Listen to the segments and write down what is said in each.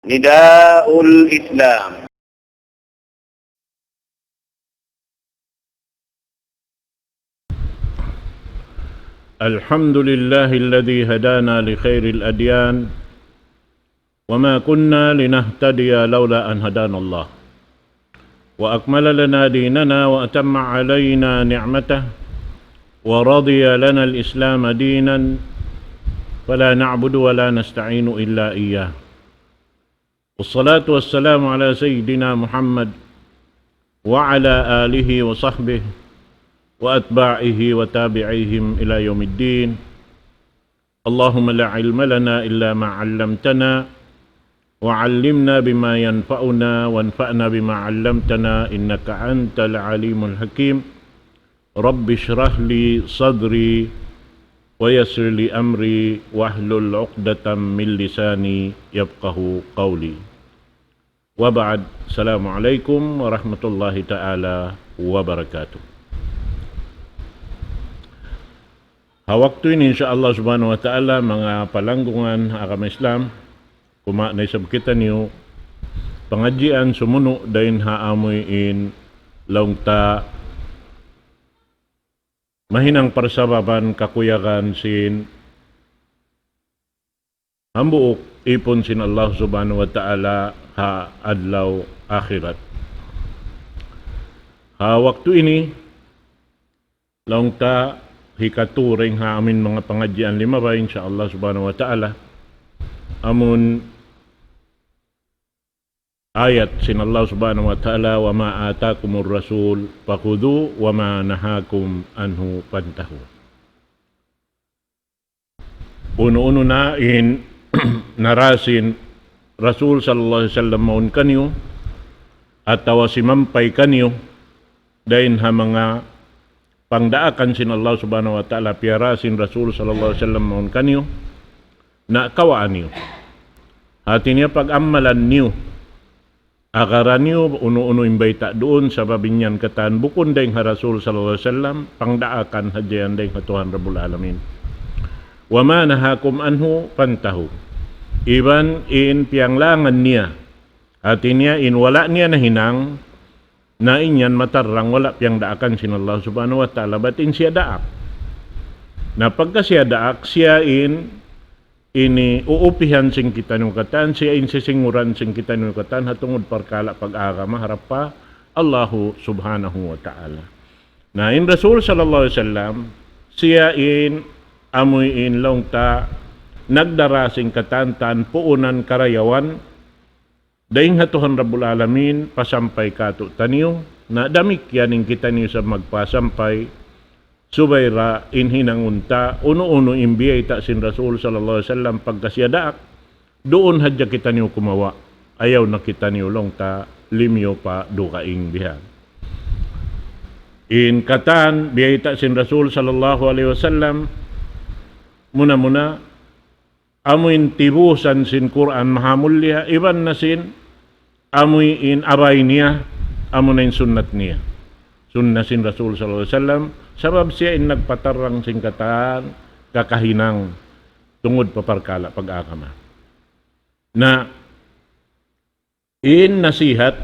نداء الإسلام. الحمد لله الذي هدانا لخير الأديان وما كنا لنهتدي لولا أن هدانا الله وأكمل لنا ديننا وأتم علينا نعمته ورضي لنا الإسلام دينا فلا نعبد ولا نستعين إلا إياه والصلاة والسلام على سيدنا محمد وعلى آله وصحبه وأتباعه وتابعيهم إلى يوم الدين. اللهم لا علم لنا إلا ما علمتنا وعلمنا بما ينفعنا وانفعنا بما علمتنا إنك أنت العليم الحكيم. رب اشرح لي صدري ويسر لي أمري واحلل عقدة من لساني يفقه قولي. وبعد، السلام عليكم ورحمة الله تعالى وبركاته. Hawaktu ini insyaAllah subhanahu wa ta'ala mga palanggungan agama Islam kuma na isab kita niyo pengajian sumuno dahin haamuin laungta mahinang parsababan kakuyakan sin hambuok ipon sin Allah subhanahu wa ta'ala ha adlaw akhirat. Hawaktu ini laungta hikaturing ha amin mga pengajian lima ba insyaallah subhanahu wa ta'ala amun ayat sin Allah subhanahu wa ta'ala wa ma atakumur rasul fakhudhu wa ma nahakum anhu fantahu. Uno-uno na in narasin Rasul sallallahu alaihi wasallam maun kanyo at tawasimampay kanyo dahin ha mga pangdaakan sin Allah subhanahu wa ta'ala piarasin Rasul sallallahu alaihi wasallam maun kanyo na kawaan niyo hati niya pag-amalan niyo akaran niyo uno-uno imbayta doon sa babinyan katan bukon dahing ha Rasul sallallahu alaihi wasallam pangdaakan hadyan dahing ha Tuhan Rabbul Alamin wa ma nahakum anhu pantahu iban in pianglangan niya hati niya in wala niya na hinang na inyan matarang wala piyang daakan sin Allah subhanahu wa ta'ala batin siya daak na pagka siya daak siya ini uupihan sing kita nung katan siya in sisinguran sing kita nung katan hatungod parkala pag-agama harap pa Allahu subhanahu wa ta'ala na in Rasul sallallahu alaihi wasallam siya in amoy in longta nagdara sing katantan puunan karayawan dahing hatuhan Rabbul Alamin pasampay kato taniyo na damik yaning kita niyo sa magpasampay subayra inhinang unta uno-uno imbiyay ta sin Rasul sallallahu alaihi wasallam pagkasyadaak doon hadya kita niyo kumawa ayaw na kita niyo longta limyo pa dukaing bihan in katan biyay ta sin Rasul sallallahu alaihi wasallam muna amuin tibusan sin Quran mahamulya iban na sin amuy in abay niya amun na sunnat niya sunnah sin Rasul sallallahu alaihi wasallam sabab siya in nagpatarang singkatan kakahinang tungod paparkala pag-agama na in nasihat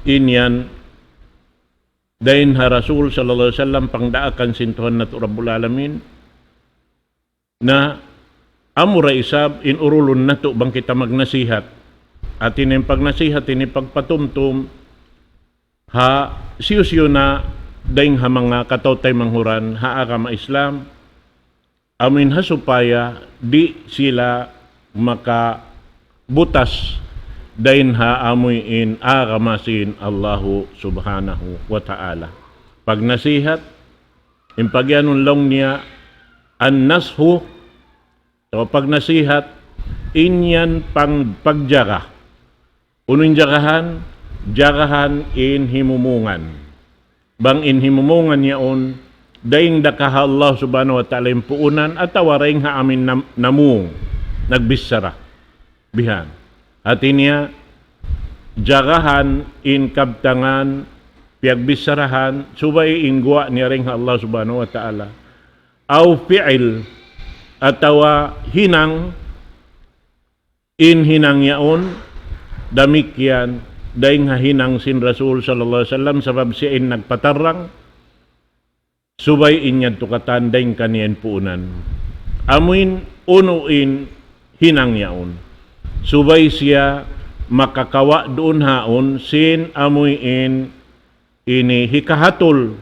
inyan dahin ha Rasul sallallahu alaihi wasallam pangdaakan sin Tuhan nato Rabbul Alamin na amura isab in urulun nato bang kita magnasihat at in pagnasihat ini pagpatumtum ha siyusyo na daing ha mga katawtay manghuran ha agama Islam amin ha supaya di sila makabutas dain ha amoy in agamasin Allahu subhanahu wa ta'ala pagnasihat in pagyanong long niya an nashu so pagnasihat inyan pagjaga unong jagahan in himumungan bang in himumungan yaon daing dakaha Allah subhanahu wa ta'ala yung puunan at tawaring ha amin namung nagbisara bihan hati niya jagahan in kabtangan piagbisarahan subay ingwa niya ring ha Allah subhanahu wa ta'ala aw fi'il atawa hinang in hinangyaon damikyan daing hahinang sin Rasul sallallahu alaihi wasallam sabab siya in nagpatarang subay inyad tukatan daing kaniyan puunan amuin unuin hinangyaon subay siya makakawa doon haon sin amuin ini hikahatol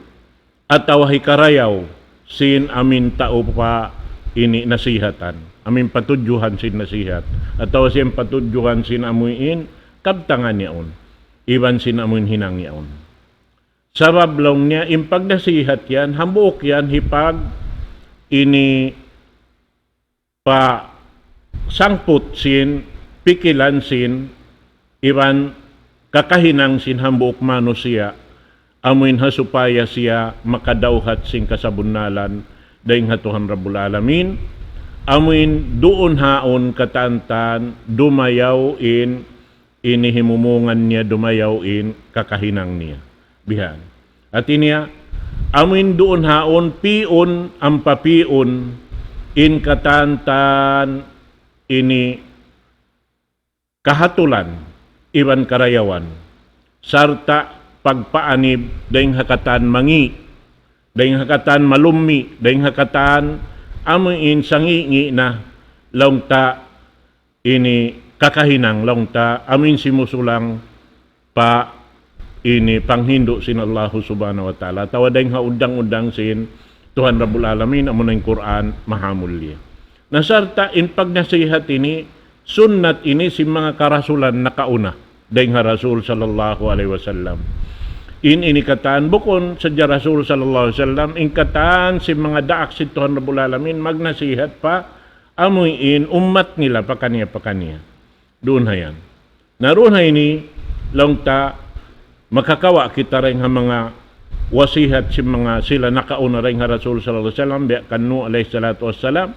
ataw hikarayaw sin amin tao pa ini nasihatan amin patudyuhan sin nasihat ataw sin patudyuhan sin amuin kabtangan yaon iban sin amuin hinang yaon sabab long niya impag nasihat yan hambuok yan hipag ini pa sangput sin pikilan sin iban kakahinang sin hambuok manusia amuin ha supaya siya makadawhat sing kasabunnalan daing hatuhan Rabbul Alamin amuin doon haon katantan dumayaw in inihimumungan niya dumayaw in kakahinang niya bihan at niya amuin doon haon pion ang papion in katantan ini kahatulan iban karayawan sarta pagpaanib daing hakatan mangi daing hakatan malumi daing hakatan amuin sangingi na longta ini kakahinang longta amin simusulang pa ini panghindo sin Allah subhanahu wa ta'ala tawa daing haudang-udang sin Tuhan Rabbul Alamin amun ang Quran mahamulya nasarta in pagnasihat ini sunnat ini si mga karasulan nakauna daing ha Rasul sallallahu alaihi wasallam ini kataan bukon sa Rasul sallallahu alaihi wasallam in kataan si mga daak si Tuhan Rabbul Alamin magnasihat pa amuin umat nila pakaniya doon hayan naroon ha ini longta makakawa kita rin ha mga wasihat si mga sila nakauna rin ha Rasul sallallahu alaihi wasallam biya kanu alaihi salatu wassalam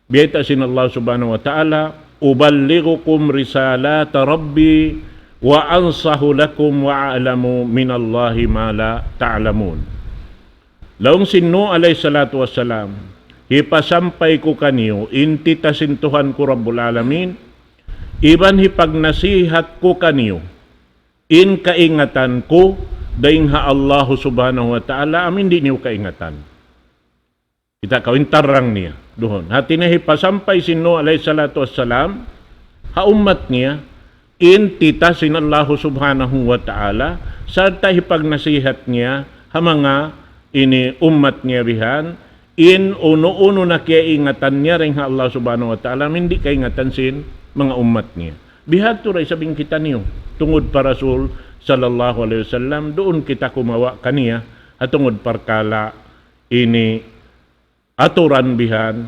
biya sin Allah subhanahu wa ta'ala uballighukum risalata rabbi wa ansahu lakum wa a'lamu minallahi ma la ta'lamun. Laong sinno alayhi salatu wassalam, hipasampay ko kaniyo, inti tasintuhan ko Rabbul Alamin, iban hipagnasihat ko kaniyo, in kaingatan ko, daing ha Allah subhanahu wa ta'ala, amin di niyo kaingatan. Kita kawin tarang niya, doon. Hati na hipasampay sinno alayhi salatu wassalam, ha umat niya, in tita sin Allah subhanahu wa ta'ala sarta hipagnasihat niya ha mga ini umat niya bihan in uno-uno na kaya ingatan niya rin ha Allah subhanahu wa ta'ala hindi kaya ingatan sin mga umat niya bihat to rin sabing kita niyo tungod pa Rasul sallallahu alaihi wasallam doon kita kumawa kaniya at tungod parkala ini aturan bihan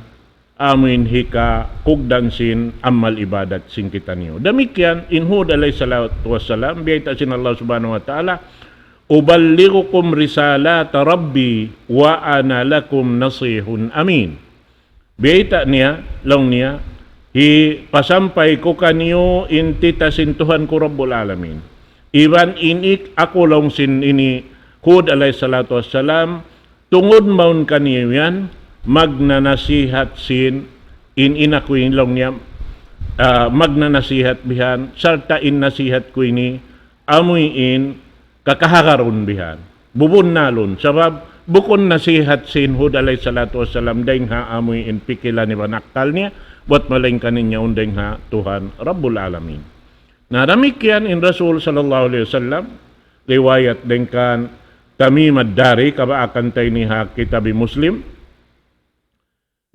amin hika kugdansin amal ibadat sing kita niyo. Damikyan inhud alayhi salatu wassalam biyata sin Allah subhanahu wa ta'ala uballighukum risalata rabbi wa ana lakum nasihun amin. Biyata niya long niya pasampay ko kaniyo inti tasintuhan ko Rabbul Alamin. Iban inik ako long sin ini hud alayhi salatu wassalam tungod maun kaniyo yan magnanasihat sin in inakuin long niya magnanasihat bihan sarta in nasihat ko ini amuin kakahakaron bihan bubun nalon sabab bukon nasihat sin hud alayhi salatu wassalam daing ha amuin pikila ni banaktal niya buat maling kaninya undeng ha Tuhan Rabbul Alamin naramikyan in Rasul sallallahu alaihi wasallam riwayat dengkan Tamim ad-Dari kabaakan tayo ni ha kitabi Muslim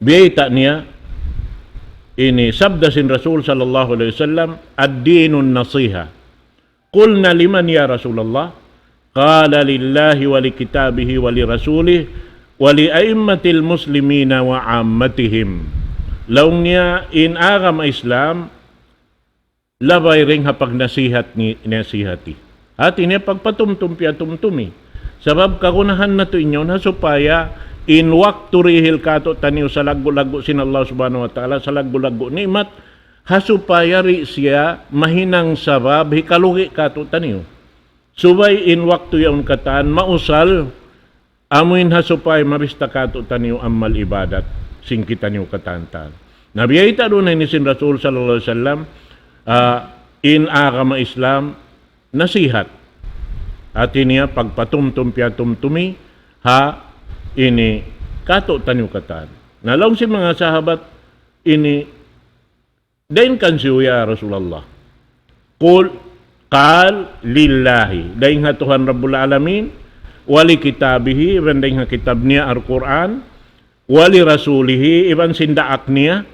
biyata niya ini sabda sin Rasul sallallahu alaihi wasallam ad-dinun nasiha qulna liman ya Rasulullah qala lillahi wa likitabihi wa lirasulih wa li aimmatil muslimina wa ammatihim laung niya in agam Islam labay ring hapag nasihat ni nasihati at ini pagpatumtumpi at tumtumi sabab kagunahan na to inyo na supaya in waktu rihil kato taniw sa lagu-lagu sin Allah subhanahu wa ta'ala sa lagu-lagu ni'mat hasupaya ri siya mahinang sabab hikalugi kato taniw subay in waktu yaon kataan mausal amuin hasupay mabista kato taniw amal ibadat sing kita niyo katantan Nabiyayta doon ni sin Rasul sallallahu alaihi wasallam in agama Islam nasihat. At niya pagpatumtum piatumtumi ha ini kato tanyo katan. Nalaw si mga sahabat ini dain kan siya ya Rasulullah. Qul qal lillahi. Dain ha Tuhan Rabbul Alamin wali kitabihi iban dain ha kitab niya Al-Quran wali rasulihi iban sindaak niya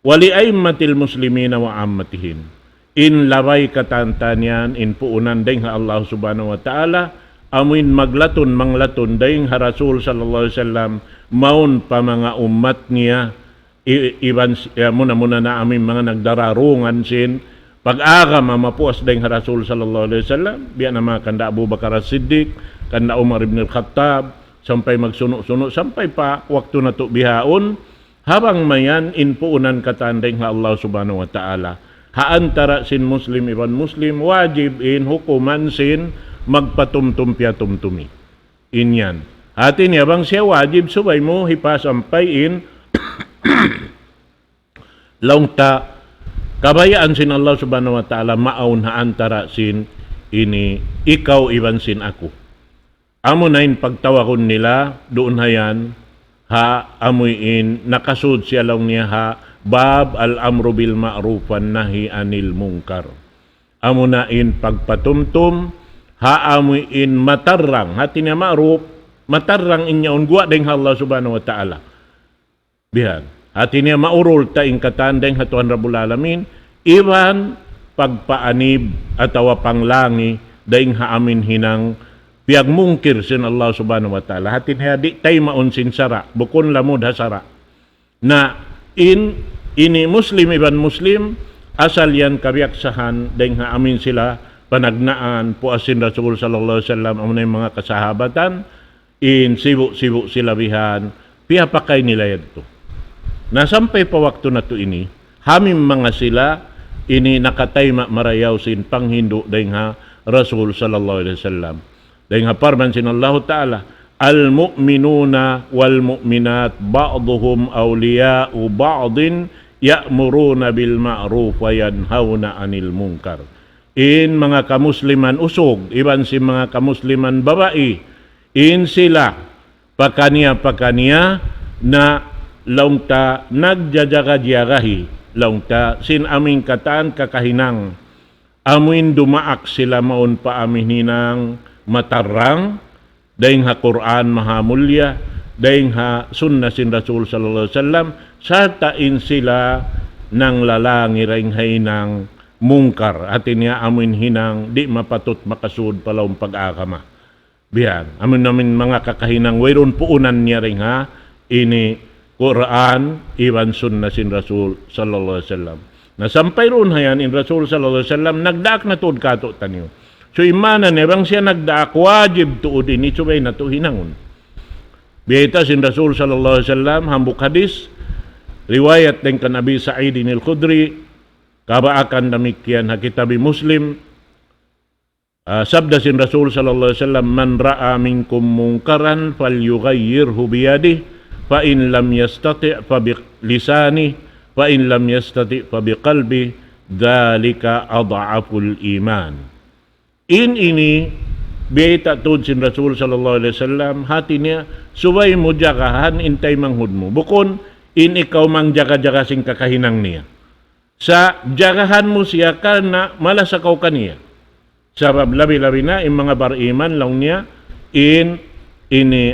wali aimmatil muslimina wa ammatihim. In labay katantanyan, in puunan dahing ha Allah subhanahu wa ta'ala, amuin maglaton, manglaton dahing ha Rasul sallallahu alaihi wasallam, maun pa mga umat niya, iban muna na amin mga nagdararungan sin, pag-aga mamapuas dahing ha Rasul sallallahu alaihi wasallam, biya naman kanda Abu Bakar as-Siddiq, kanda Umar ibn al-Khattab, sampai magsuno-suno, sampai pa waktu na to bihaon, habang mayan in puunan katandeng ha Allah subhanahu wa ta'ala. Haantara sin Muslim iban Muslim wajib in hukuman sin magpatumtumpya tumtumi. Inyan. Atin yabang siya wajib subay mo hipasampay in laungta kabayaan sin Allah subhanahu wa ta'ala maaun haantara sin ini ikaw iban sin ako. Amo na in pagtawakon nila doon hayan ha amuin nakasud siya lang niya ha bab al-amru bil ma'ruf wan nahi anil munkar. Amunain pagpatumtum ha amuin matarrang hati niya ma'ruf matarrang inyaon gua deng Allah subhanahu wa ta'ala. Bihan hati niya maurul ta ingkatan deng Tuhan Rabbul Alamin iban pagpaanib atawa panglangi deng ha amin hinang biag mungkir sin Allah subhanahu wa ta'ala. Hati niya di tay maun sin sara bukon lamod ha sara na ini Muslim iban Muslim asal yan kabiaksahan dahil nga amin sila panagnaan puasin Rasul sallallahu alaihi wasallam ang mga kasahabatan in sibu sila bihan piyapakay nila yadto. Nasampay pa wakto na to ini hamim mga sila ini nakatayma marayaw sin panghindo dahil nga Rasul sallallahu alaihi wasallam dahil nga parman sin Allah ta'ala al-mu'minuna wal-mu'minat ba'duhum awliya'u ba'din ya'muruna bil ma'ruf wa yanhauna 'anil munkar. In mga kamusliman usog, iban si mga kamusliman babae, in sila pakaniya na laungta nagjajaga-jagahi, laungta sin aming kataan kakahinang, amuin dumaak sila maun pa amin hinang matarrang, dahing ha Quran mahamulya, dahing ha sunnah sin Rasul sallallahu alaihi wasallam, sartain sila ng lalangi ring hainang mungkar. Atin niya amin hinang di mapatut makasud palawang pag-akama. Biyan, amin namin mga kakahinang wayron puunan niya ring ha, ini Quran, iban sunnah sin Rasul sallallahu alaihi wasallam. Nasampay ron hayan in Rasul sallallahu alaihi wasallam, nagdaak na tuod kato tanyo. So imana nebang siya nagdaak wajib tuod ini subay na to hinangon. Biyata sin Rasul sallallahu alaihi wasallam hambuk hadis riwayat din kan Abi Sa'id al-Khudri kabaakan demikian hakitabi Muslim sabda sin Rasul sallallahu alaihi wasallam man ra'a minkum munkaran falyughayyirhu biyadihi fa in lam yastati' fa bi lisanihi fa in lam yastati' fa bi qalbihi dzalika adhaful iman. Ini biyatatud sin Rasul sallallahu alaihi wasallam hati niya subay mo jagahan intay manghud mo bukon in ikaw mang jaga-jaga sing kakahinang niya sa jagahan mo siya ka na malasakaw kaniya sabab labi-labi na in mga bariman lang niya ini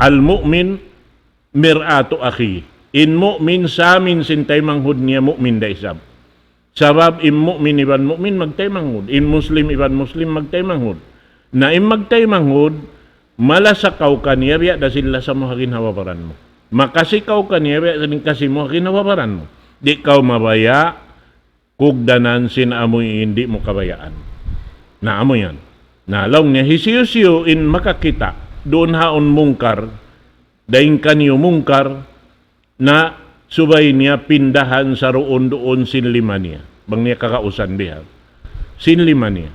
al-mu'min mir'atu akhi in mu'min sa amin sintay manghud niya mu'min da isab. Sabab in mu'min iban mu'min magtay manghud, in Muslim iban Muslim magtay manghud. Na in magtay manghud, malasakaw ka niya, biya da sila sa mga ginhawaparan mo. Makasikaw ka niya, biya da kasi mo ginhawaparan mo. Di kaw mabaya, kugdanan sin amoy hindi mo kabayaan. Na amo yan. Nalong niya, hisiyo-siyo in makakita, doon haon mungkar, daing kanyo mungkar, na subay niya pindahan sa roon doon sinlima niya. Bang niya kakausan biya. Sinlima niya.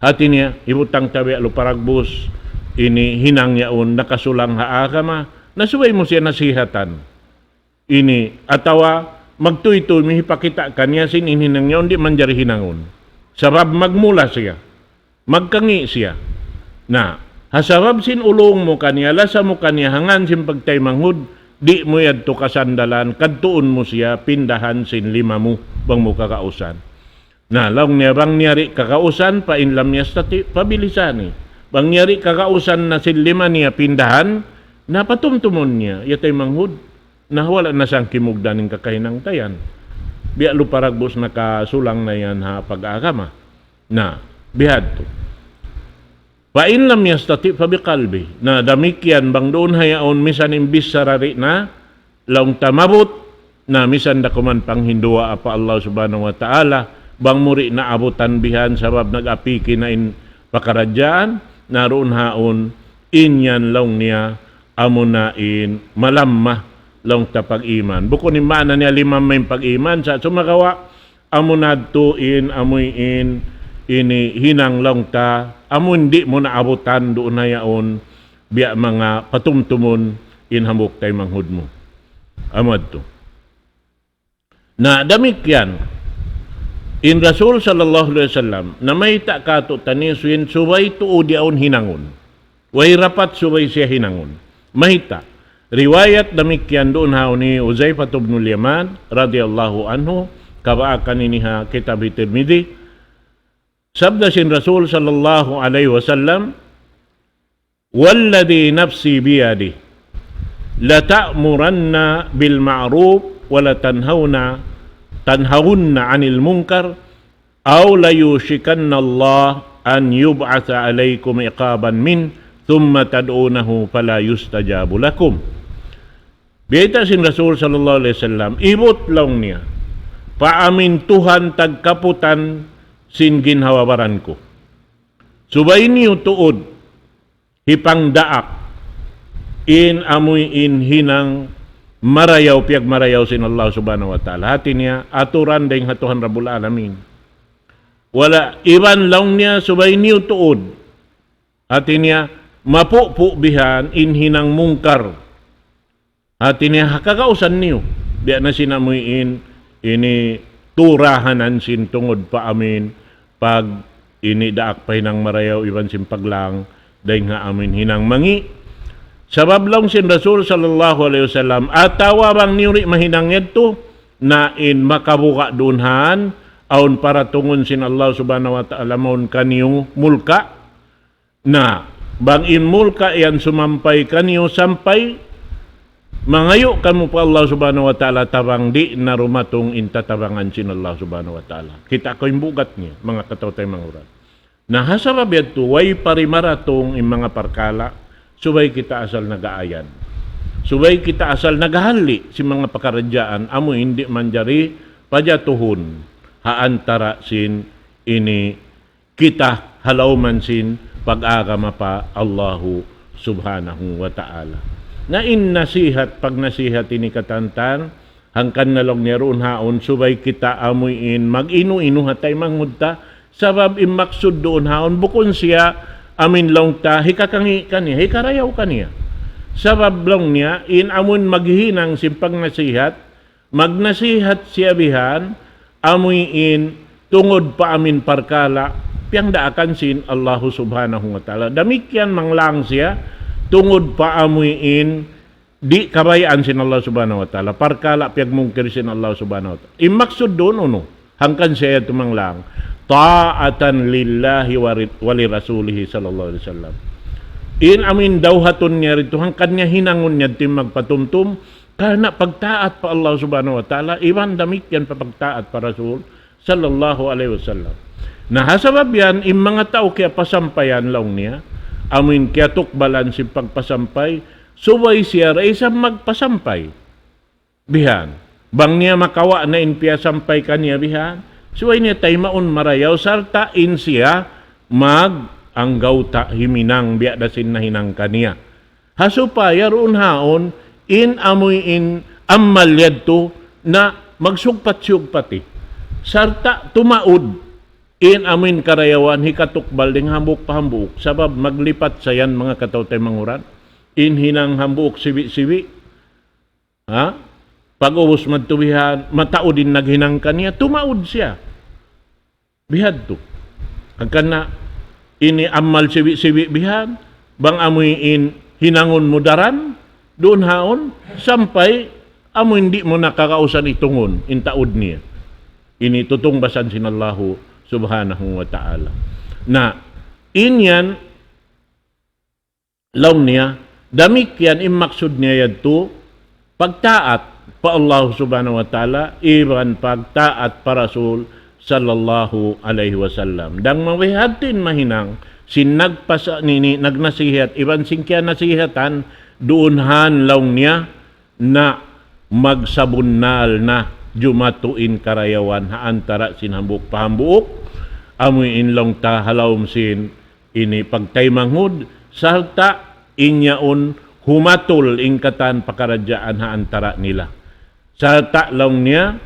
Hati niya, ibutang tabi aluparagbus, ini hinang yaon, nakasulang haakama, nasubay mo siya nasihatan. Ini, atawa, magtuytoy mihipakita kanya sin inhinang niya hindi man jari hinangon. Sabab magmula siya. Magkangi siya. Na hasabab sin ulong mo kanya, lasa mo kanya hangan sin pagtay manghud, di mo yadto kasandalan, kadtuon mo siya, pindahan sin lima mo, bang mo kakausan. Na lang niya bang niyari kakausan, painlam niya stati, pabilisan eh. Bang niyari kakausan na sin lima niya pindahan, napatumtumon niya, yatay manghud, na wala na siyang kimugdan ng kakainang tayan. Biya luparagbos nakasulang na yan ha pag-agama. Na, bihad to. Pain lam yastati fa biqalbi na damikyan bang doon hayaon misan imbis sarari na laung tamabot na misan dakuman panghindua apa Allah subhanahu wa ta'ala bang muri na abutan bihan sabab nag-apiki na in pakaradyaan naroon haon inyan laung niya amunain malamma laung tapag iman. Buko ni mana niya limang may pag-iman sa sumagawa amunad tuin amuin ini hinang lang ta amun di mo naabutan doon na yaon biya mga patumtumon inhamok tay manghud mo amad to na damit yan in Rasul sallallahu alaihi wasallam na may takato taniswin subay tuod yaon hinangon way rapat subay siya hinangon mahita riwayat damit yan doon haon ni Uzaifah ibn al-Yaman radhiyallahu anhu kabaakan iniha kitab Tirmidzi. Sabda sin Rasul sallallahu alaihi wasallam, "Walladhi nafsi biyadi, la ta'muranna bil ma'ruf wa la tanhawunna 'anil munkar aw la yushikanna Allah an yub'atha 'alaykum iqaban min thumma tad'unahu fala yustajabu lakum." Biyata sin Rasul sallallahu alaihi wasallam, ibot lang niya, paamin Tuhan tagkaputan sin ginhawabaran ko. Subay niyo tuod, hipang daak, in amoy in hinang marayaw, piyag marayaw sin Allah subhanahu wa ta'ala. Hati niya, aturan dahing hatuhan rabul alamin. Wala, iban lang niya, subay niyo tuod. Hati niya, mapupu bihan in hinang mungkar. Hati niya, kakausan niyo. Biya na sinamoy ini turahanan sin tungod pa amin pag inidaak pa hinang marayaw iban simpag lang dahil nga amin hinang mangi. Sabab lang sin Rasul sallallahu alaihi wasallam atawa bang niuri mahinang yadto na in makabuka dunhan aun para tungon sin Allah subhanahu wa ta'ala maun kaniyong mulka na bang in mulka yan sumampay kaniyo sampay mangayo kan mo pa Allah subhanahu wa ta'ala tabang di na rumatong intatabangan sin Allah subhanahu wa ta'ala. Kita ko yung bugat niya, mga katawtay manguran. Na hasabab yato, way parimaratong yung mga parkala, subay kita asal nagaayan. Subay kita asal nagahali si mga pakaradyaan, amo hindi manjari pajatuhon, haantara sin ini kita halawman sin pag-agama pa Allahu subhanahu wa ta'ala. Na in nasihat, pag nasihat ini katantan, hangkan na lang niyaroon haon, subay kita amuin, mag-inu-inu hatay mangudta, sabab imaksud doon haon, bukon siya, amin lang ta, hikakangi kaniya, hikarayaw kaniya. Sabab lang niya, in amun maghinang simpag nasihat, magnasihat siya bihan, amuin, tungod pa amin parkala, piyang daakan sin Allahu subhanahu wa ta'ala. Damikyan manglang siya, tungod pa amuin di kabayaan sin Allah subhanahu wa ta'ala parkala piyag mungkir sin Allah subhanahu wa ta'ala imaksud doon uno hangkan siya tumanglang ta'atan lillahi wa li rasulihi sallallahu alaihi wasallam in amin daw haton niya rito hangkan niya hinangon niya tim magpatumtum kana pagtaat pa Allah subhanahu wa ta'ala iwan damit yan pa pagtaat pa Rasul sallallahu alaihi wasallam na hasabab yan mga tao kaya pasampayan lang niya amin kaya tukbalan si pagpasampay, subay siya isa magpasampay. Bihan, bang niya makawa na inpiya sampay kaniya bihan, subay niya tay maun marayaw, sarta in siya mag-anggaw ta himinang biya dasin na hinang kaniya. Hasupaya roon haon, in amoy in ammal yadto na magsugpat-sugpati. Sarta tumaud, in amin karayawan hikatukbal ding hambuk pahambuk sabab maglipat sayan mga katawtay manguran in hinang hambuk siwi-siwi ha Pag-ubos madtubihan, matao din naghinang kaniya, tumaod siya. Bihad to. Agkan na, ini amal siwi-siwi bihan, bang amoy hinangon mo daran, doon haon, sampay, amoy hindi mo nakakausan itungon, intaod niya. Ini tutong basan sinallahu subhanahu wa ta'ala. Na, inyan, law niya, damik yan, imaksud niya yan to, pagtaat, pa Allah subhanahu wa ta'ala, iban pagtaat pa Rasul sallallahu alaihi wasallam. Dang mawihatin mahinang, nagnasihat, iban singkya nasihatan, doonhan law niya, na magsabunnal na jumatuin karayawan haantara sinhambuk pahambuok, amuin long ta halawm sin ini pagtaymanghud, salta inyaon humatul ingkatan pakaradyaan haantara nila. Salta lang niya,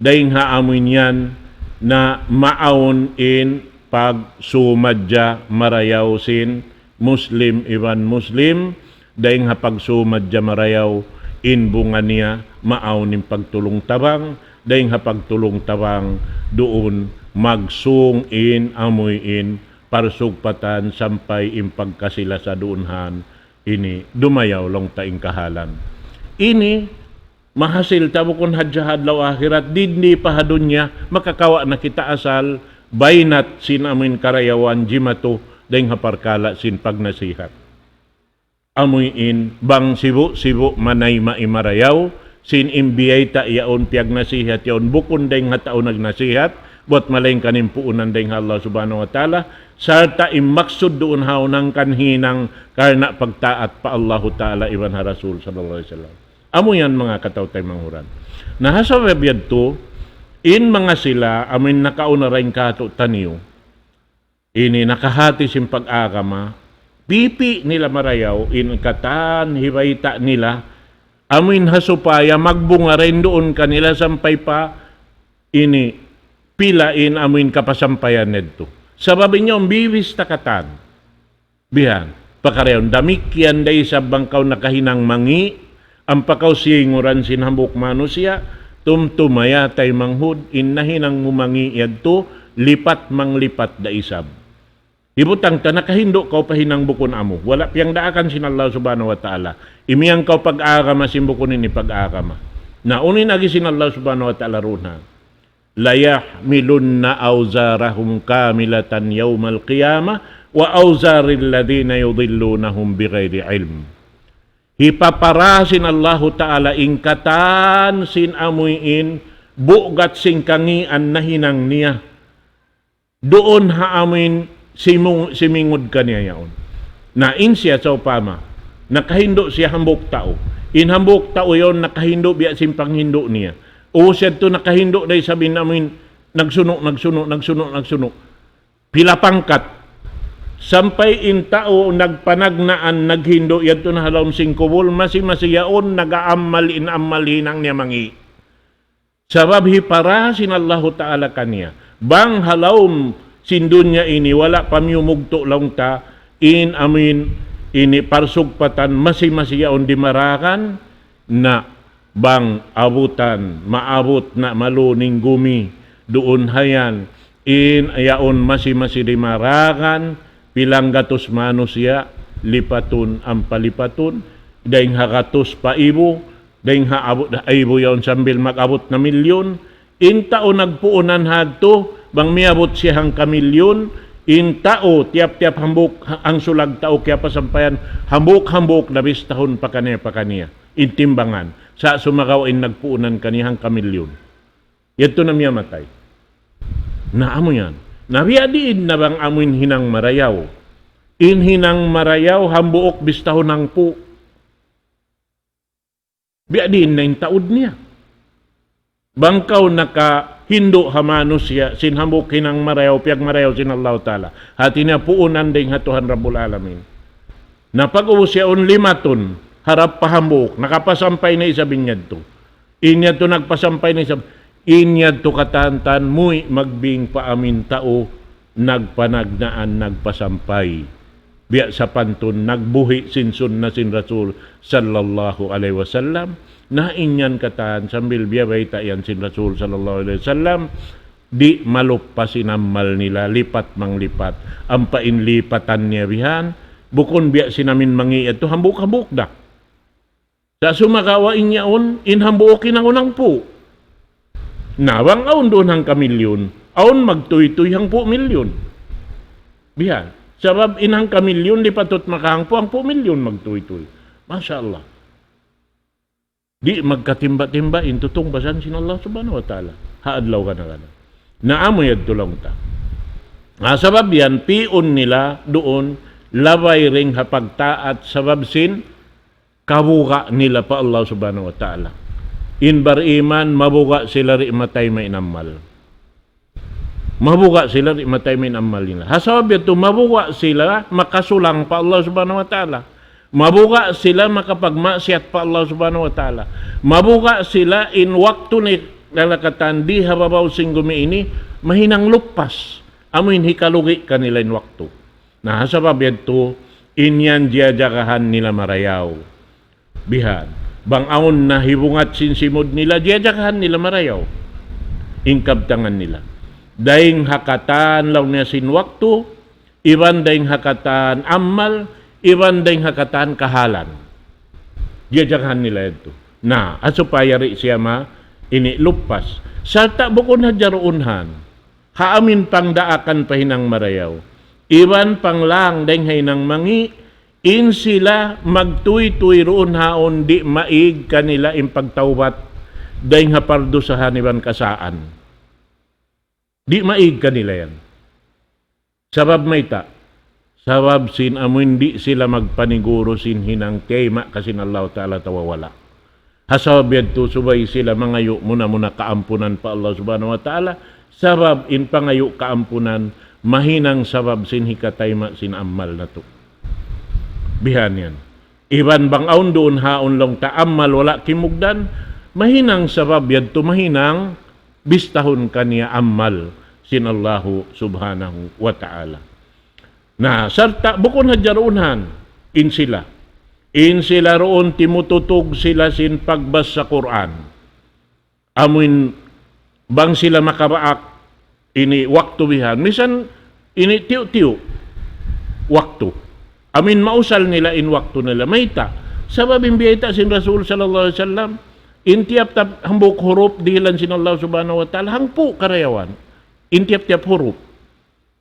dahing haamin yan na maawon in pagsumadya marayaw sin Muslim iban Muslim, dahing pagsumadya marayaw in bunga niya maaon in pagtulong tabang, dahing pagtulong tabang doon magsung in amoy in parsugpatan sampay in pagkasila sa doonhan ini dumayaw long taing kahalan. Ini mahasil tamo kun hadjahad law akhirat, dindi pa hadunya makakawa na kita asal baynat sin amin karayawan jimato dahing haparkala sin pagnasihat. Amoy in bang sibu manay maimarayaw sin imbiyay ta iyaon piag nasihat yaon bukon dahing hatao nagnasihat buat malayng kanimpuunan dahing Allah subhanahu wa ta'ala sarta imaksud doon haunang kanhinang karna pagtaat pa Allah ta'ala iban ha Rasul sallallahu alaihi wasallam. Amo yan mga katawtay manghuran. Nahasawabiyad to, in mga sila, amin nakauna rin kato taniyo, ini nakahati sin pag-agama, pipi nila marayaw, in katan, hibayta nila, amin hasupaya, magbunga rin doon kanila, sampay pa, ini, pilain amin kapasampayan nedto. Sababi niyo, biwis takatan, bihan, pakareyon, damikyan day sa bangkaw nakahinang mangi, ang pakaw singuran sinhambuk manusia, tumtumaya tay manghud, inahinang mumangi yadto, lipat manglipat da isab. Ibutang ta, nakahindo kau pahinang bukon amo. Wala piyang daakan sinallahu subhanahu wa ta'ala. Imiyang kau pag-aagama simbukon ini pag-aagama. Naunin agi sinallahu subhanahu wa ta'ala runa. Layahmilunna awzarahum kamilatan yawmal qiyamah wa awzaril ladina yudillunahum bighairi ilm. Hipaparasin Allahu Ta'ala ingkatan sin amuyin bugat sing kangian na hinang niya. Doon haamin simingod kaniya yaon. Na insya sa upama, nakahindo siya hambok tao. In hambok tao yon nakahindo biya simpang hindo niya. O siya to nakahindo dahil sabihin namin nagsunok. Pila pangkat. Sampay in tao nagpanagnaan naghindo yadto na halawm singkubol masiyaon nagaamal hinang niya mangi. Sabab hipara sinallahu ta'ala kaniya. Bang halawm sindunya ini wala pamyumugto lang ta in amin ini parsugpatan masiyaon dimarakan na bang abutan maabot na maluning gumi doon hayan in ayaon dimarakan pilang gatos manusia lipatun ang palipatun dahing hakatos pa ibo dahing haabot na ibo yaon sambil mag-abot na milyon in tao nagpuunan hadto bang miabot siya hang kamilyon in tao tiap-tiap hambuk ang sulag tao kaya pasampayan hambuk labis tahon pa kaniya in timbangan sa sumagaw in nagpuunan kaniyang kamilyon yato na miyamatay na amo yan. Nabiadiin na bang amin hinang marayaw? In hinang marayaw, hambuok bistahon ng po. Biadiin na yung taod niya. Bangkaw nakahindo hamano siya, sinhambuk hinang marayaw, piyag marayaw sin Allah Ta'ala. Hati niya puunan ding hatuhan Rabbul Alamin. Napag-uwi siya on limaton, harap pahambuk, nakapasampay na isabinyad to. Inya to nagpasampay na isabinyad. Inyad to katantan muy magbing paamin tao nagpanagnaan nagpasampay biya sa pantun nagbuhi sinsun na sin Rasul sallallahu alaihi wasallam na inyan katan sambil biyabay tayan sin Rasul sallallahu alaihi wasallam di malupasin amal nila lipat manglipat ang painlipatan niya bihan bukon biya sinamin mangi ito hambuk-hambuk dak sa sumakawain niyaon inhambuokin ang unang po nawang aon doon hang kamilyon aon magtuy-tuy hang po milyon bihan sabab inhang kamilyon di patot makahangpo ang po milyon magtuy-tuy Masya Allah di magkatimba-timba intutong basan sin Allah subhanahu wa ta'ala haadlaw ka na ka naamoy at tulong ta. Sabab yan, pion nila doon, labay ring hapagtaat sabab sin, kabuka nila pa Allah subhanahu wa ta'ala. Inbar iman, mabuka sila ri matay may inamal. Mabuka sila ri matay may inamal nila. Sabab ito, mabuka sila, makasulang pa Allah subhanahu wa ta'ala. Mabuka sila, makapagmasyat pa Allah subhanahu wa ta'ala. Mabuka sila, in waktu ni lalakatan di hababaw sing gumi ini mahinang lupas amuin hikalugi kanila in waktu na sabab ito inyan diajakahan nila marayaw bihan bang aon na hibungat sinsimod nila diajakahan nila marayaw ingkabtangan nila daing hakatan law niya sin waktu iban daing hakatan amal iban daing hakatan kahalan diajakahan nila ito na asupaya ri siya ini lupas. Sarta bukon hadyaroonhan. Haamin pang daakan pahinang marayaw. Iwan pang lang deng hainang mangi. In sila magtuy-tuy roon haon di maig kanila impagtawbat. Deng hapardo sa haniban kasaan. Di maig kanila yan. Sabab may ta. Sabab sin amun di sila magpaniguro sin hinang kema kasin Allah Ta'ala tawawala. Hasabiyad to subay sila mangayo muna kaampunan pa Allah subhanahu wa ta'ala sabab in pangayo kaampunan mahinang sabab sin hikatayma sin amal na to bihan yan iban bang aun doon haon lang ta amal wala kimugdan mahinang sabab yad to mahinang bistahon kaniya amal sin Allahu subhanahu wa ta'ala na sarta bukon hadyaroonhan in sila roon timututog sila sin pagbas sa Quran. Amin bang sila makabaak ini waktu bihan. Misan ini tiyo-tiyo waktu. Amin mausal nila in waktu nila. Mayta. Sabab imbiyata sin Rasul sallallahu alaihi wasallam in tiap-tiap hambuk huruf dihilan sin Allah subhanahu wa ta'ala hangpo karayawan. In tiap-tiap huruf.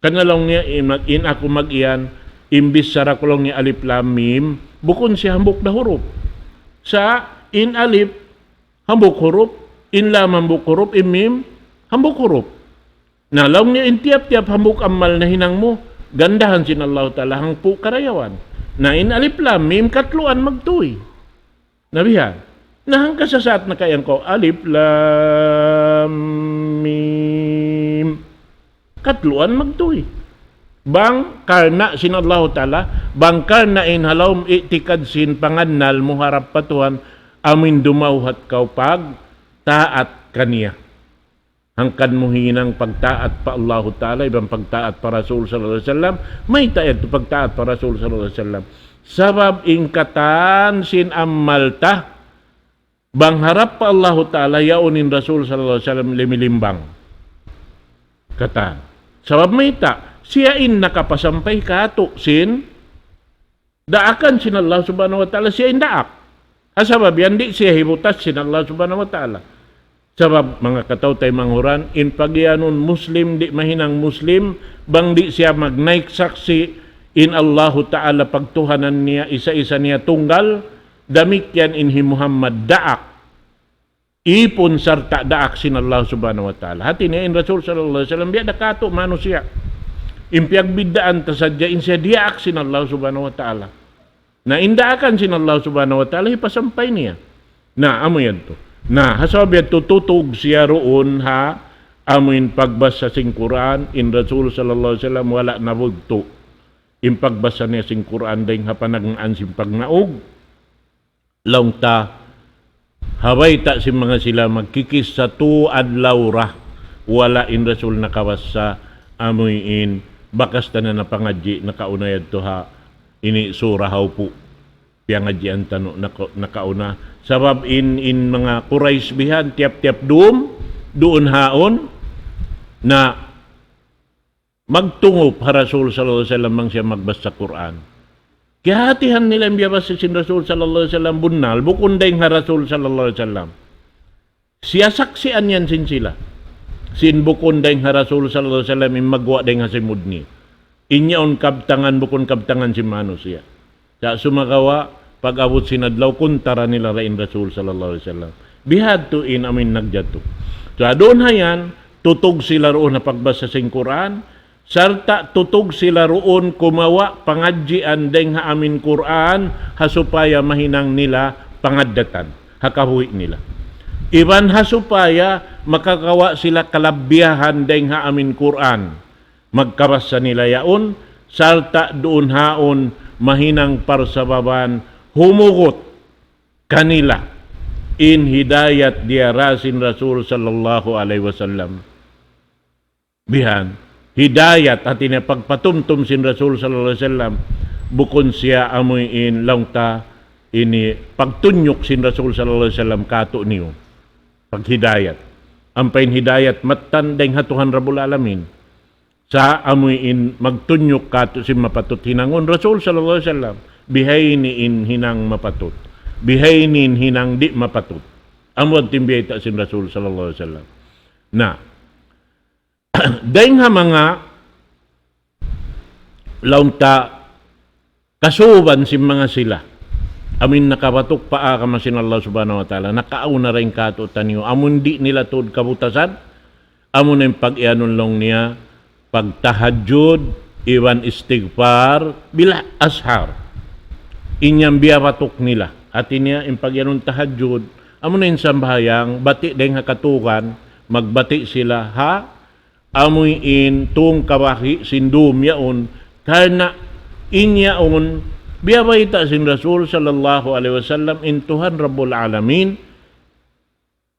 Kanalong niya in ako mag-iyan imbis sa rakulong ni alif lam mim bukon siya hambuk na huruf. Sa in alif, hambuk huruf. In lam hambuk huruf. In mim, hambuk huruf. Na law niya in tiap-tiap hambuk amal na hinang mo, gandahan sin Allah Ta'ala hangpu karayawan. Na in alif lam mim, katluan magtuy. Nabihan. Na hang kasasat na kayang ko, alif lam mim, katluan magtuy. Bang karna sin Allah Ta'ala bang karna in halawm itikad sin pangannal muharap patuhan amin dumawhat kau pag taat kaniya hangkan muhinang pagtaat pa Allah Ta'ala ibang pagtaat pa Rasul sallallahu alaihi wasallam may taat pagtaat pa Rasul sallallahu alaihi wasallam sabab ingkatan sin amalta bang harap pa Allah Ta'ala yaunin Rasul sallallahu alaihi wasallam limilimbang kata sabab may ta siya in nakapasampay kato sin daakan sin Allah subhanahu wa ta'ala siya in daak. Asabab yan di siya hibutas sin Allah subhanahu wa ta'ala. Sabab mga kataw tay manghuran in pagyanon Muslim di mahinang Muslim bang di siya magnaik saksi in Allah ta'ala pagtuhanan niya isa-isa niya tunggal damit yan inhi Muhammad daak. Ipon sarta daak sin Allah subhanahu wa ta'ala. Hati niya in Rasul sallallahu alaihi wasallam biya dakato manusia. Impiyag biddaan ta sadya in siya diak sin Allah subhanahu wa ta'ala. Na indaakan sin Allah subhanahu wa ta'ala ipasampay niya. Na amo yan to. Na hasab yan tututog siya roon ha amin pagbasa sing Quran in Rasul sallallahu alaihi wasallam wala nabugto. In pagbasa niya sing Quran dahing hapanagaan sin pagnaog. Laung ta habay ta si mga sila magkikis sa adlaw ra wala in Rasul nakawas sa amoy in bakas na napangadji nakaunayad to ha ini surahaw po piangadjian tano nakauna. Sabab in mga Quraysh bihan tiap-tiap doon haon na magtungop ha Rasul sallallahu alaihi wasallam mang siya magbasa Quran. Kaya hatihan nila yung biyabasa sin Rasul sallallahu alaihi wasallam bunal, bukon dahil ha Rasul sallallahu alaihi wasallam. Siya saksian yan sin sila. Sin bukon dahil ha Rasul sallallahu alaihi wasallam yung magwa dahil ha simud ni. Inyaon kabtangan bukon kabtangan si Mano siya. Sa sumagawa, pag-abot sinadlaw, kuntara nila rain Rasul sallallahu alaihi wasallam. Bihad to in amin nagjato. So doon hayan, tutog sila roon na pagbasa sin Quran. Sarta tutog sila roon kumawa pangadjian deng ha amin Quran hasupaya mahinang nila pangaddatan hakahuwi nila. Iban hasupaya makakawa sila kalabbiyahan deng ha amin Quran. Magkabasa nila yaon sarta doon haon mahinang parsababan humugot kanila in hidayat dia rasin Rasul sallallahu alaihi wasallam. Bihan hidayat at ina pagpatumtum sin Rasul sallallahu alaihi wasallam bukon siya amoy in langta ini pagtunyok sin Rasul sallallahu alaihi wasallam kato niyo paghidayat ampain hidayat matan deng hatuhan Rabbul Alamin sa amoy in magtunyok kato sin mapatut hinangon Rasul sallallahu alaihi wasallam bihay ni in hinang mapatut bihay ni in hinang di mapatut amod timbiyata sin Rasul sallallahu alaihi wasallam na dahil nga mga launta kasuban si mga sila amin nakabatok paa ka masin Allah subhanahu wa ta'ala nakauna rin kato taniyo amun di nila tuod kabutasan amun yung pag-ianon long niya pagtahajud iwan istighfar bila ashar inyang biyabatok nila at inya yung pag-ianon tahajud amun na yung sambahayang bati dahil nga katukan magbati sila ha amoy in tung kabahi sindum yaon karena inyaon biyabayta sin Rasul sallallahu alaihi wasallam in Tuhan Rabbul Alamin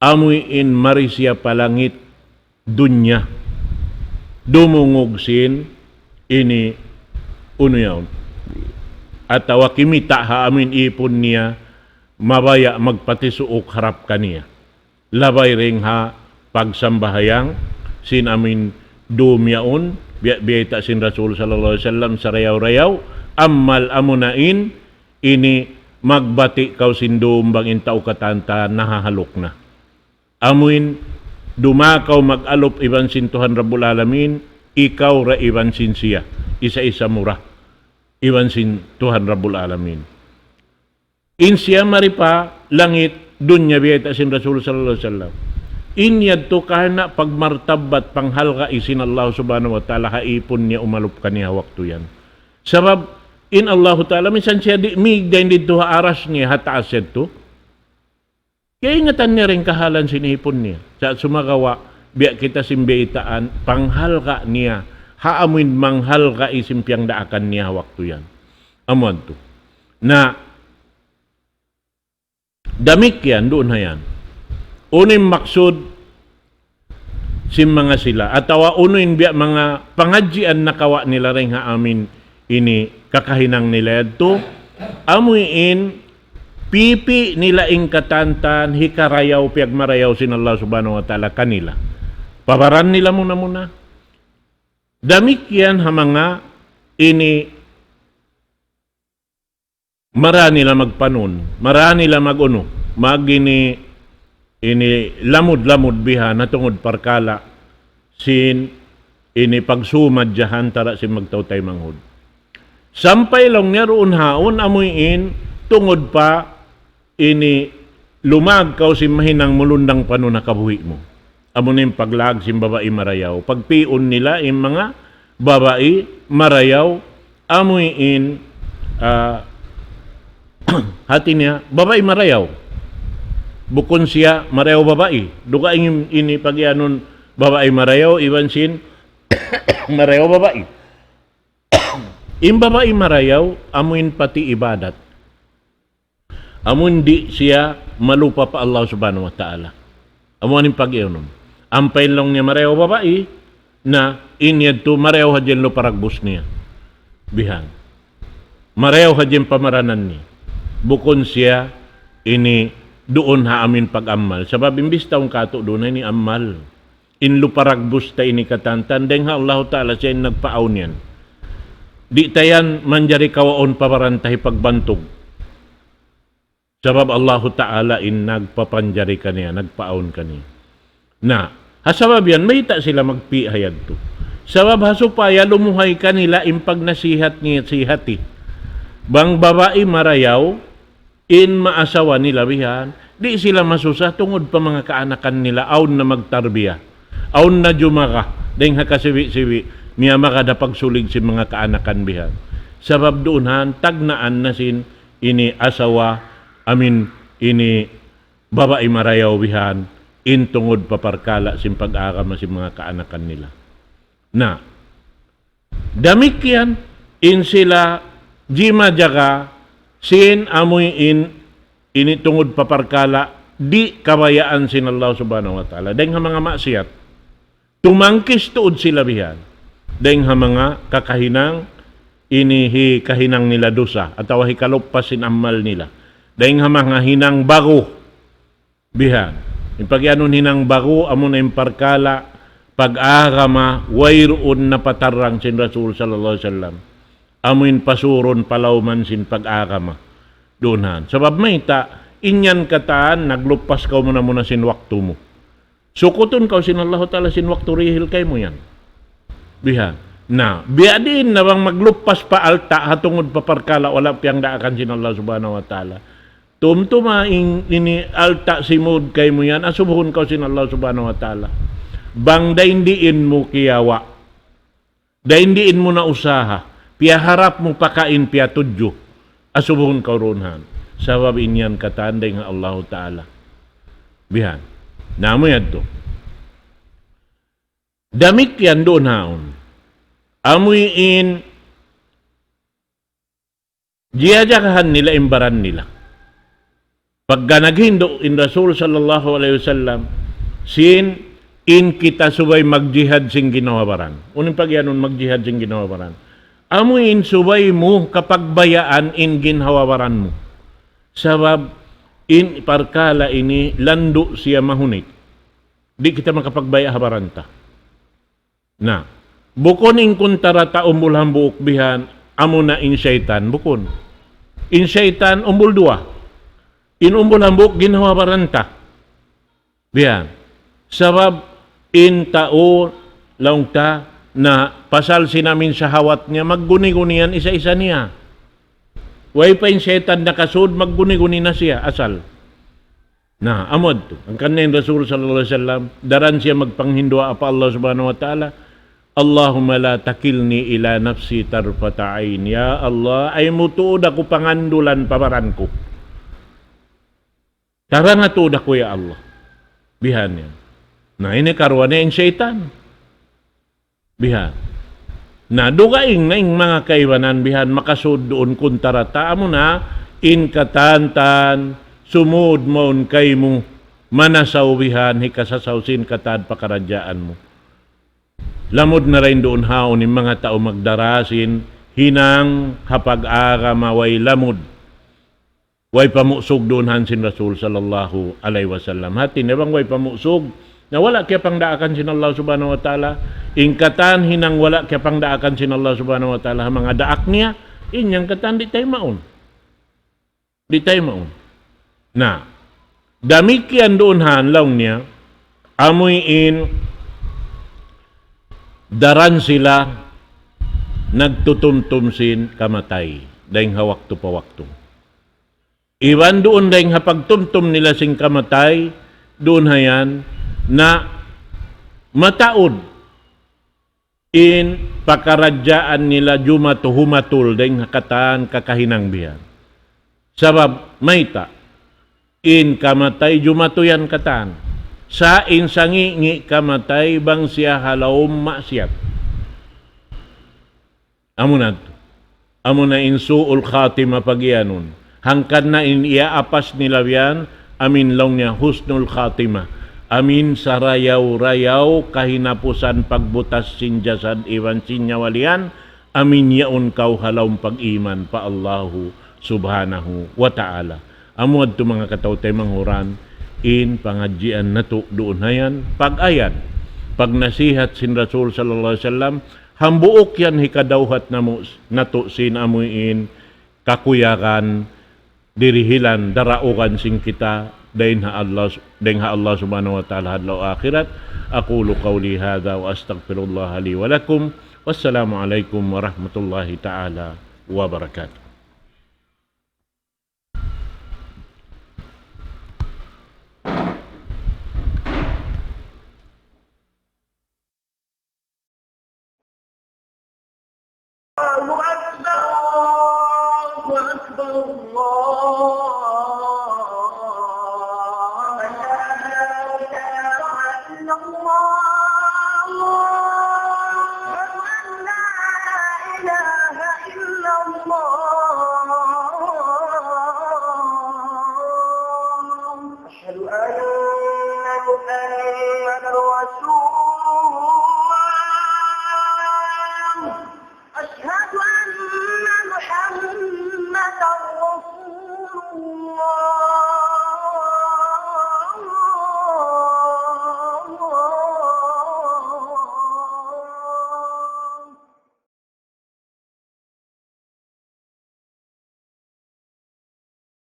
amoy in marisya palangit dunya dumungog sin ini uno yaon at wakimita ha amin ipon niya mabaya magpatisuok harap kaniya labay ring ha pagsambahayang sin amin dumyaon biyayta sin Rasul sallallahu alaihi wasallam sa rayaw-rayaw ammal amunain ini magbati kaw sin dumbang intaw katanta nahahalok na amuin dumakaw mag-alop iban sin Tuhan Rabbul Alamin ikaw ra iban sin siya isa-isa mura iban sin Tuhan Rabbul Alamin in siya maripa langit dunya biyayta sin Rasul sallallahu alaihi wasallam inyad to kana pagmartabat panghalga isin Allah subhanahu wa ta'ala haipon niya umalup kaniya waktu yan. Sabab in Allah ta'ala minsan siya di mig din dito aras niya hataased to. Kaya ingatan niya rin kahalan sinipon niya. Sa sumagawa biya kita simbeitaan panghalga niya haamuin manghalga isim piyang daakan niya waktu yan. Amon to. Na damik yan doon na yan. Unim maksud si mga sila atawa unoin biya mga pangadjian nakawa nila rin ha amin ini kakahinang nila ito amuin pipi nila ing katantan hikarayaw piagmarayaw sin Allah subhanahu wa ta'ala kanila pabaran nila muna damik yan ha mga ini mara nila magpanon mara nila maguno magini ini lamud-lamud biha natungod parkala sin ini pagsumad jahan tara sin magtawtay manghod. Sampay lang niya roon haon amuyin tungod pa ini lumag kaw sin mahinang mulundang panon nakabuhi mo. Amunin paglag sin babae marayaw. Pagpion nila yung mga babae marayaw amuyin hati niya babae marayaw. Bukon siya marayaw babae. Duga ini pagyanon babae marayaw, iwan sin marayaw babae. Im babae marayaw, amuin pati ibadat. Amun di siya malupa pa Allah subhanahu wa ta'ala. Amuin pagyanon. Ampain lang niya marayaw babae na inyad to marayaw hadyan lo paragbus niya. Bihan. Marayaw hadyan pamaranan niya. bukon siya ini doon ha amin pag-amal. Sabab imbis taong kato doon ni amal. Inlo paragbus ta ini katantan deng ha Allah Ta'ala siya nagpaaon yan. Di tayan manjari kawaon paparantahi pagbantog. Sabab Allah Ta'ala in nagpapanjari kaniya, nagpaaon kaniya. Na, hasabab yan, may ta sila magpihayad to. Sabab hasupaya lumuhay kanila impag nasihat niya sihati. Bang babae marayaw, in maasawa nila bihan, di sila masusah tungod pa mga kaanakan nila, aun na magtarbiya, aun na jumaka, dahil hakasiwi-siwi, niya makadapagsulig si mga kaanakan bihan. Sabab doonhan, tagnaan na sin, ini asawa, ini babae marayaw bihan, in tungod paparkala sin pag-akama si mga kaanakan nila. Na, damikyan, in sila, jima jaga, sin amoy ini tungod paparkala, di kabayaan sin Allah subhanahu wa ta'ala. Dahil mga maksiyat, tumangkis tuod sila bihan. Dahil mga kakahinang, inihi kahinang nila dosa, at hikaluppas sin amal nila. Dahil mga hinang bago, bihan. Yung pagyanon hinang bago, amo na yung parkala, pag-agama, wayroon na patarang sin Rasul sallallahu alaihi wasallam. Amuin pasuron palawman sin pag-agama. Doonhan. Sabab may ta, inyan kataan, naglupas ka muna sin waktu mo. Sukuton ka sin Allah Ta'ala sin waktu rihil kay mo yan. Bihan. Na, biadin na bang maglupas pa alta, hatungod pa parkala, wala piyang daakan sin Allah Subhanahu wa Ta'ala. Tumtuma ini alta simod kay mo yan, asubuhon ka sin Allah Subhanahu wa Ta'ala. Bang daindiin mo kiyawa. Daindiin mo na usaha. Piyaharap mo pakain piyatudyo. Asubuhon ka ronhan. Sabab inyan katanday nga Allah Ta'ala. Bihan. Namo yan to. Damit yan doon haon. Amuyin jiyajakahan nila imbaran nila. Pagka naghindo in Rasul sallallahu alaihi wasallam sin in kita subay magjihad sing ginawabaran. Unin pagyanon magjihad sing ginawabaran. Amuin subay mo kapag bayaan in ginhawabaran mo. Sabab in parkala ini lando siya mahunit. Di kita makapagbaya habaranta. Na, bukon in kuntarata umbul buok bihan, amo na in syaitan, bukon. In syaitan umbul dua. In umbul buok ginhawabaranta. Bihan. Sabab in tao laung ta na pasal sinamin sa hawat niya, magguni-gunian isa-isa niya. Way pa yung setan na kasud, magguni-guni na siya, asal. Na, amod to. Ang kanin Rasul sallallahu alaihi wasallam, daran siya magpanghindua apa Allah subhanahu wa ta'ala, Allahumma la takilni ila nafsi tarfata'ain. Ya Allah, ay mutuod ako pangandulan pabaran ko. Tara nga tuod ako ya Allah. Bihan yan. Na ini karwane ang syaitan. Bihan. Na dugaing na yung mga kaiwanan bihan makasud doon kung tarata mo na in katantan sumud maun kay mo manasaw bihan hikasasawsin katad pakaradyaan mo. Lamod na rin doon haon yung mga tao magdarasin hinang hapag-aga maway lamod. Way pamusog doon hansin Rasul sallallahu alaihi wasallam. Hati na bang way pamusog na wala kaya pang daakan sin Allah subhanahu wa ta'ala, ingkatan hinang wala kaya pang daakan sin Allah subhanahu wa ta'ala, mga daak niya, inyang katan di tayo maun. Di tayo maun. Na, damikian doon hanlaw niya, amoy in, daran sila, nagtutumtumsin kamatay, dahil hawakto pa wakto. Iwan doon dahil hapagtumtum nila sing kamatay, doon hayan, na mataod in pakaradyaan nila jumatuhumatul dahil kataan kakahinang biyan. Sabab mayta in kamatay jumatuyan kataan. Sa in sangi kamatay bang siya halawom masyat. Amo na in suul khatima pagyanon. Hangkan na in iaapas nila yan, amin lang niya husnul khatima. Amin sa rayaw-rayaw kahinapusan pagbutas sinjasad iwan sinyawalian. Amin yaon kau halawng pag-iman pa Allahu subhanahu wa ta'ala. Amo adto mga katawtay manghuran in pangadjian nato doon hayan pag-ayan pagnasihat sin Rasul sallallahu alaihi wasallam hambuok yan hikadawhat namo nato sin amuin kakuyakan dirihilan daraukan sing kita dain ha Allah subhanahu wa ta'ala hadlaw akhirat. Aqulu qawli hadha wa astaghfirullah li wa lakum. Wassalamu alaikum warahmatullahi ta'ala wabarakatuh.